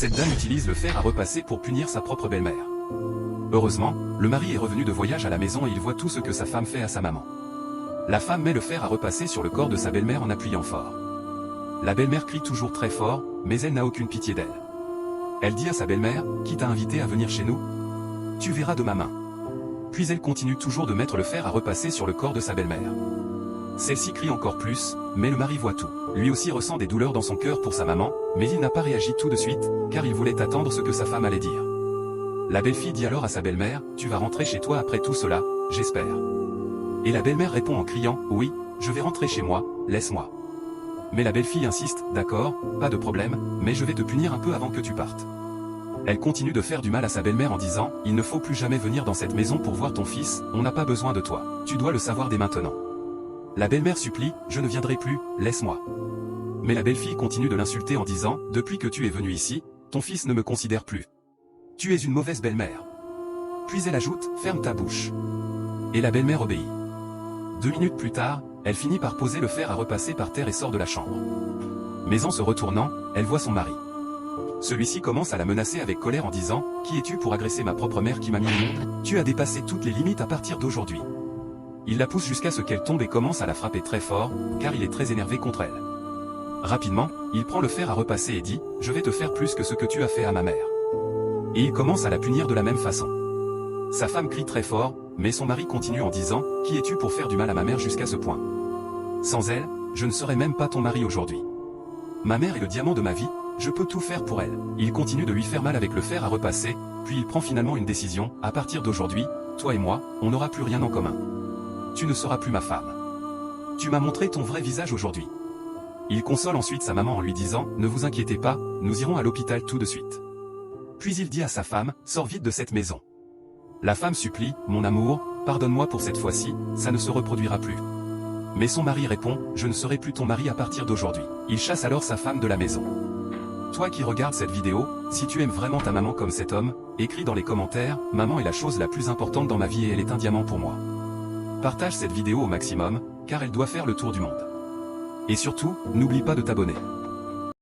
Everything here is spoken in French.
Cette dame utilise le fer à repasser pour punir sa propre belle-mère. Heureusement, le mari est revenu de voyage à la maison et il voit tout ce que sa femme fait à sa maman. La femme met le fer à repasser sur le corps de sa belle-mère en appuyant fort. La belle-mère crie toujours très fort, mais elle n'a aucune pitié d'elle. Elle dit à sa belle-mère, qui t'a invité à venir chez nous? Tu verras de ma main. Puis elle continue toujours de mettre le fer à repasser sur le corps de sa belle-mère. Celle-ci crie encore plus, mais le mari voit tout. Lui aussi ressent des douleurs dans son cœur pour sa maman, mais il n'a pas réagi tout de suite, car il voulait attendre ce que sa femme allait dire. La belle-fille dit alors à sa belle-mère, tu vas rentrer chez toi après tout cela, j'espère. Et la belle-mère répond en criant, oui, je vais rentrer chez moi, laisse-moi. Mais la belle-fille insiste, d'accord, pas de problème, mais je vais te punir un peu avant que tu partes. Elle continue de faire du mal à sa belle-mère en disant, il ne faut plus jamais venir dans cette maison pour voir ton fils, on n'a pas besoin de toi, tu dois le savoir dès maintenant. La belle-mère supplie, je ne viendrai plus, laisse-moi. Mais la belle-fille continue de l'insulter en disant, depuis que tu es venu ici, ton fils ne me considère plus. Tu es une mauvaise belle-mère. Puis elle ajoute, ferme ta bouche. Et la belle-mère obéit. 2 minutes plus tard, elle finit par poser le fer à repasser par terre et sort de la chambre. Mais en se retournant, elle voit son mari. Celui-ci commence à la menacer avec colère en disant, qui es-tu pour agresser ma propre mère qui m'a mis au monde? Tu as dépassé toutes les limites à partir d'aujourd'hui. Il la pousse jusqu'à ce qu'elle tombe et commence à la frapper très fort, car il est très énervé contre elle. Rapidement, il prend le fer à repasser et dit, je vais te faire plus que ce que tu as fait à ma mère. Et il commence à la punir de la même façon. Sa femme crie très fort, mais son mari continue en disant, qui es-tu pour faire du mal à ma mère jusqu'à ce point? Sans elle, je ne serais même pas ton mari aujourd'hui. Ma mère est le diamant de ma vie, je peux tout faire pour elle. Il continue de lui faire mal avec le fer à repasser, puis il prend finalement une décision, à partir d'aujourd'hui, toi et moi, on n'aura plus rien en commun. Tu ne seras plus ma femme. Tu m'as montré ton vrai visage aujourd'hui. Il console ensuite sa maman en lui disant, ne vous inquiétez pas, nous irons à l'hôpital tout de suite. Puis il dit à sa femme, sors vite de cette maison. La femme supplie, mon amour, pardonne-moi pour cette fois-ci, ça ne se reproduira plus. Mais son mari répond, je ne serai plus ton mari à partir d'aujourd'hui. Il chasse alors sa femme de la maison. Toi qui regardes cette vidéo, si tu aimes vraiment ta maman comme cet homme, écris dans les commentaires, maman est la chose la plus importante dans ma vie et elle est un diamant pour moi. Partage cette vidéo au maximum, car elle doit faire le tour du monde. Et surtout, n'oublie pas de t'abonner.